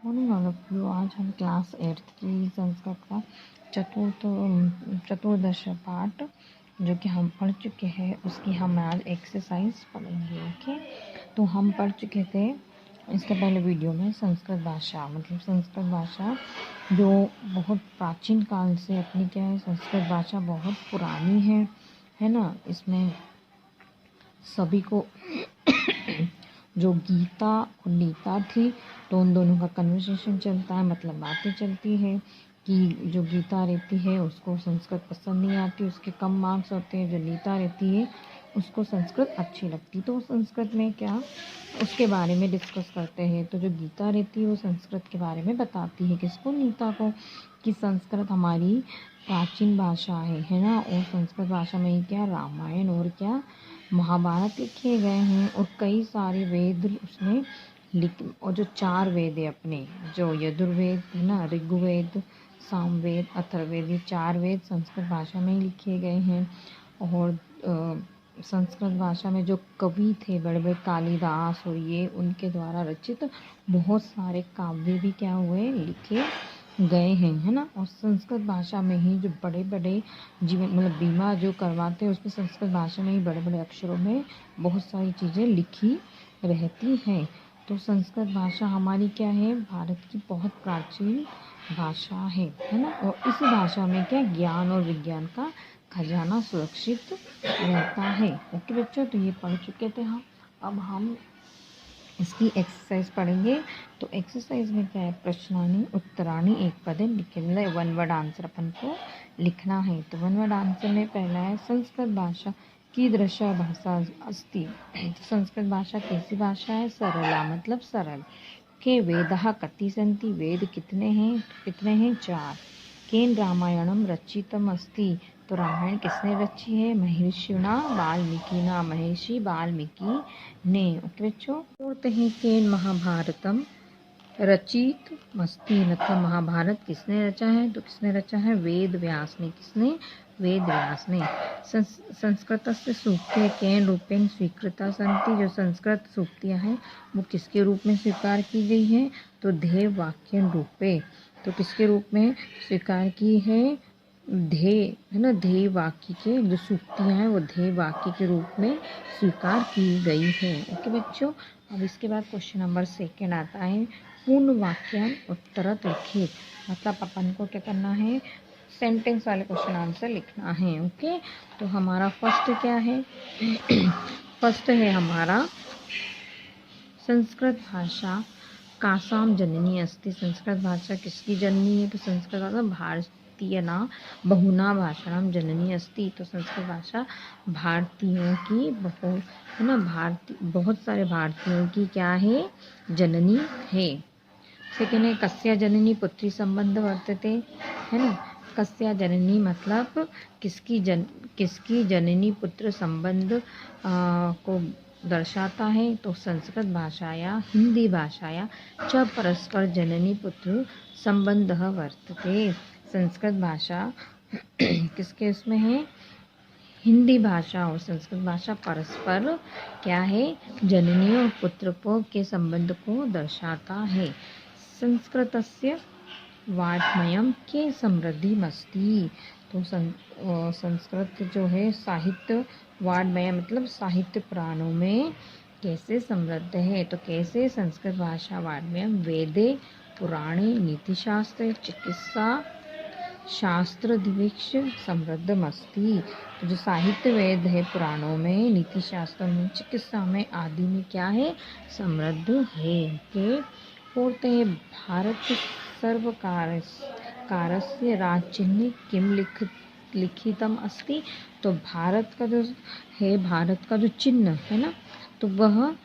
Morning all of you. आज हम class 8th की संस्कृत का चतुर्दश पाठ जो कि हम पढ़ चुके हैं उसकी हम आज एक्सरसाइज पढ़ेंगे। ओके, तो हम पढ़ चुके थे इसके पहले वीडियो में संस्कृत भाषा, मतलब संस्कृत भाषा जो बहुत प्राचीन काल से अपनी क्या है, संस्कृत भाषा बहुत पुरानी है ना। इसमें सभी को जो गीता और नीता थी तो उन दोनों का कन्वर्सेशन चलता है, मतलब बातें चलती है कि जो गीता रहती है उसको संस्कृत पसंद नहीं आती, उसके कम मार्क्स होते हैं। जो नीता रहती है उसको संस्कृत अच्छी लगती, तो संस्कृत में क्या उसके बारे में डिस्कस करते हैं। तो जो गीता रहती है वो संस्कृत के बारे में बताती है किसको, नीता को, कि संस्कृत हमारी प्राचीन भाषा है ना। और संस्कृत भाषा में ही क्या रामायण और क्या महाभारत लिखे गए हैं और कई सारे वेद उसमें और जो 4 वेद है अपने, जो यजुर्वेद है ना, ऋग्वेद, सामवेद, अथर्ववेद, ये 4 वेद संस्कृत भाषा में ही लिखे गए हैं। और संस्कृत भाषा में जो कवि थे बड़े बड़े कालिदास और ये उनके द्वारा रचित बहुत सारे काव्य भी क्या हुए, लिखे गए हैं, है ना। और संस्कृत भाषा में ही जो बड़े बड़े जीवन मतलब बीमा जो करवाते हैं उसमें संस्कृत भाषा में ही बड़े बड़े अक्षरों में बहुत सारी चीज़ें लिखी रहती हैं। तो संस्कृत भाषा हमारी क्या है, भारत की बहुत प्राचीन भाषा है ना। और इसी भाषा में क्या ज्ञान और विज्ञान का खजाना सुरक्षित रहता है। ओके बच्चों, तो ये पढ़ चुके थे हम। अब हम इसकी एक्सरसाइज पढ़ेंगे। तो एक्सरसाइज में क्या है, प्रश्नानि उत्तराणि एक पदे लिखे, मतलब 1 वर्ड आंसर अपन को लिखना है। तो 1 वर्ड आंसर में पहला है संस्कृत भाषा कीदृश भाषा अस्ति। तो संस्कृत भाषा कैसी भाषा है, सरला मतलब सरल। के वेदः कति सन्ति, वेद कितने हैं 4। केन रामायणम रचितम अस्ति, तो रामायण किसने रची है, महर्षिणा वाल्मीकिना, महर्षि वाल्मीकि ने। ओके बच्चों, बोलते हैं केन महाभारतम रचित मस्ती, मतलब महाभारत किसने रचा है, तो किसने रचा है, वेद व्यास ने। किसने, वेद व्यास ने। संस्कृत से सूक्ते केन रूपेण स्वीकृता सन्ति, जो संस्कृत सूक्तियाँ हैं वो किसके रूप में स्वीकार की गई है, तो ध्येय वाक्य रूपे, तो किसके रूप में स्वीकार की है, ध्येय है ना, ध्येय वाक्य के जो सूक्तियाँ हैं वो ध्येय वाक्य के रूप में स्वीकार की गई है। ओके बच्चों, अब इसके बाद क्वेश्चन नंबर 2 आता है, पूर्ण वाक्य उत्तरत लिखित, मतलब अपन को क्या करना है, सेंटेंस वाले क्वेश्चन आंसर लिखना है। ओके, तो हमारा फर्स्ट क्या है फर्स्ट है हमारा संस्कृत भाषा कासाम जननी अस्ति, संस्कृत भाषा किसकी जननी है, तो संस्कृत भाषा भारतीय ना बहुना भाषाणाम जननी अस्ति, तो संस्कृत भाषा भारतीयों की है ना, बहुत सारे भारतीयों की क्या है, जननी है। सेकेंड है कस्या जननी पुत्री संबंध वर्तते, है ना। कस्या जननी मतलब किसकी जननी पुत्र संबंध को दर्शाता है, तो संस्कृत भाषाया हिंदी भाषाया च परस्पर जननी पुत्र संबंध वर्तते। संस्कृत भाषा किसके उसमें है, हिंदी भाषा और संस्कृत भाषा परस्पर क्या है, जननी और पुत्र के संबंध को दर्शाता है। संस्कृतस्य वाङ्मयं के समृद्धिमस्ति, तो संस्कृत जो है साहित्य वाङ्मय मतलब साहित्य पुराणों में कैसे समृद्ध है, तो कैसे, संस्कृत भाषा वाङ्मयं वेदे पुराणे नीतिशास्त्र चिकित्सा शास्त्र दिवीक्ष समृद्धमस्ति, तो जो साहित्य वेद है पुराणों में, नीति शास्त्र में, चिकित्सा में आदि में क्या है, समृद्ध है। ओके, फोर्थ है भारत सर्वकारस्य राजचिह्ने किम लिखितम अस्ति, तो भारत का जो है, भारत का जो चिन्ह है ना, तो वह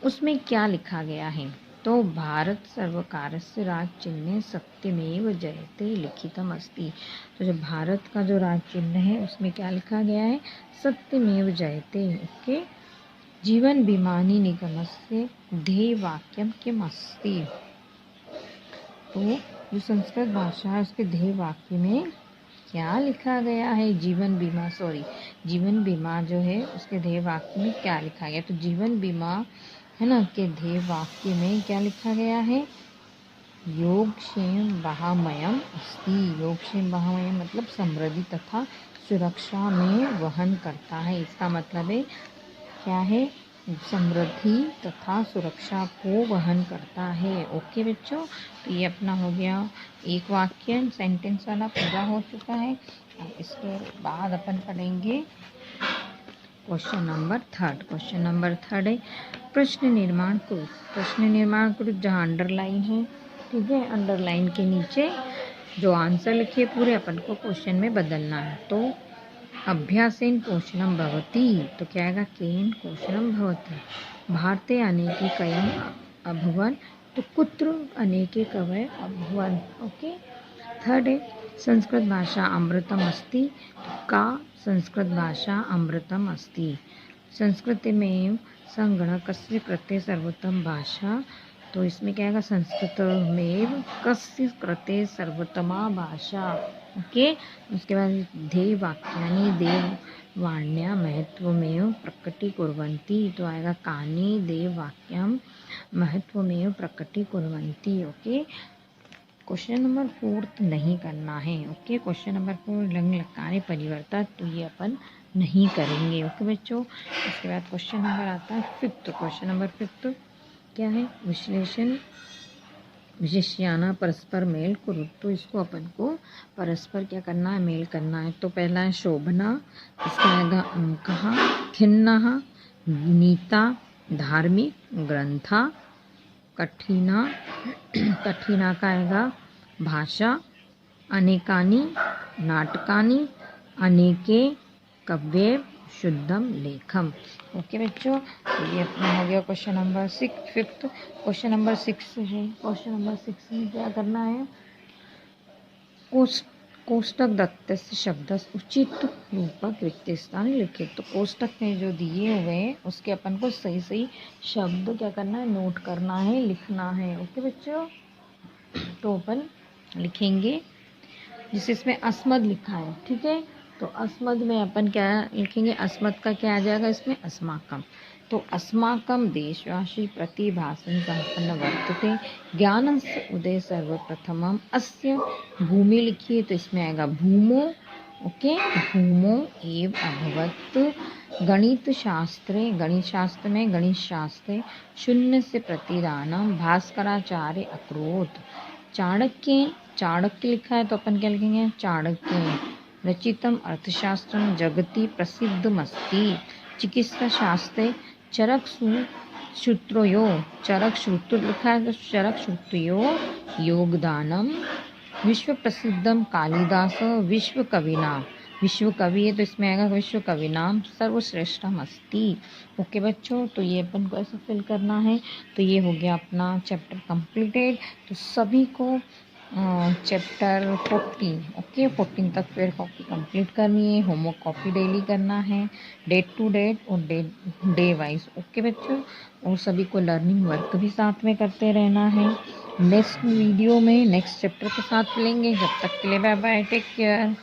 उसमें क्या लिखा गया है, तो भारत सर्वकारस्य राज चिन्ह सत्यमेव जयते लिखितम अस्ति, तो जो भारत का जो राज चिन्ह है उसमें क्या लिखा गया है, सत्यमेव जयते। ओके, जीवन बीमानी निगमस्य ध्येय वाक्यम किम अस्ति, तो जो संस्कृत भाषा है उसके ध्येय वाक्य में क्या लिखा गया है, जीवन बीमा जो है उसके ध्येय वाक्य में क्या लिखा गया, तो जीवन बीमा है ना के ध्येय वाक्य में क्या लिखा गया है, योगक्षेम वहामयम अस्ति। योगक्षेम वहामयम मतलब समृद्धि तथा सुरक्षा में वहन करता है। इसका मतलब है क्या है, समृद्धि तथा सुरक्षा को वहन करता है। ओके बच्चों, तो ये अपना हो गया एक वाक्य सेंटेंस वाला पूरा हो चुका है। अब इसके बाद अपन पढ़ेंगे question number third. Question number third है प्रश्न निर्माण करो। प्रश्न निर्माण करो जहाँ अंडरलाइन है, ठीक है, अंडरलाइन के नीचे जो आंसर लिखे पूरे अपन को क्वेश्चन में बदलना है। तो अभ्यासेन कौशलम भवति, तो क्या आएगा, केन कौशलम भवति। भारते अनेके कयम अभवन, तो कुत्र अनेके कवय अभवन। ओके। थर्ड है संस्कृत भाषा अमृतम अस्ति, तो का संस्कृत भाषा अमृतम अस्ति। संस्कृत में संगणकस्य कृते सर्वोत्तम भाषा, तो इसमें क्या आएगा, संस्कृत में कस्य कृते सर्वोत्तमा भाषा। ओके। उसके बाद ध्येय वाक्यानि देववाण्या महत्वमेव प्रकटीकुर्वन्ति, तो आएगा कानि देववाक्यम महत्वमेव प्रकटीकुर्वन्ति। ओके। क्वेश्चन नंबर 4 नहीं करना है। ओके। क्वेश्चन नंबर 4 लंग लकारे परिवर्तन, तो ये अपन नहीं करेंगे। ओके बच्चों। इसके बाद क्वेश्चन नंबर आता है 5th। क्वेश्चन नंबर 5 क्या है, विश्लेषण विशेष्याना परस्पर मेल करो, तो इसको अपन को परस्पर क्या करना है, मेल करना है। तो पहला है शोभना, इसका आएगा कहा, खिन्ना, नीता, धार्मिक, ग्रंथा, कठिना, कठिना का आएगा भाषा, अनेकानि नाटकानि, अनेके कव्ये शुद्धम लेखम। ओके बच्चों, तो ये अपना हो गया question number 5th। Question number 6 है। क्वेश्चन नंबर 6 में क्या करना है, कोष्टक दत्तस्य शब्दस्य उचित रूपक रिक्तस्थान लिखित। तो कोष्टक में जो दिए हुए हैं उसके अपन को सही सही शब्द क्या करना है, नोट करना है, लिखना है। ओके बच्चों, तो अपन लिखेंगे जिस इसमें अस्मद लिखा है, ठीक है। तो अस्मद में अपन क्या लिखेंगे, अस्मद का क्या आ जाएगा इसमें, अस्माकम। तो अस्माकम देशवासी प्रतिभासन संपन्न वर्तते ज्ञानस्य उदय सर्वप्रथमम अस्य। भूमि लिखिए तो इसमें आएगा भूमो। ओके, भूमो एव अभवत्। गणित शास्त्रे, गणित शास्त्र में गणित शास्त्रे शून्य से प्रतिदानम भास्कराचार्य अकरोत्। चाणक्य, चाणक्य लिखा है तो अपन क्या लिखेंगे, चाणक्य रचितम अर्थशास्त्रम जगति प्रसिद्धमस्ति। चिकित्सा शास्त्रे चरक सूत्रोयो, चरक सूत्र लिखा है तो चरक सूत्रोयो योगदानम। विश्व प्रसिद्धम कालिदास विश्व कविना, विश्व कवि है तो इसमें आएगा विश्व कविनाम सर्वश्रेष्ठम अस्ति। ओके बच्चों, तो ये अपन को ऐसे फिल करना है। तो ये हो गया अपना चैप्टर कंप्लीटेड। तो सभी को चैप्टर 14, ओके 14 तक फिर कॉपी कंप्लीट करनी है। होमवर्क कॉपी डेली करना है, डेट टू डेट और डे वाइज। ओके बच्चों, और सभी को लर्निंग वर्क भी साथ में करते रहना है। नेक्स्ट वीडियो में नेक्स्ट चैप्टर के साथ मिलेंगे। जब तक के लिए बाय बाय, टेक केयर।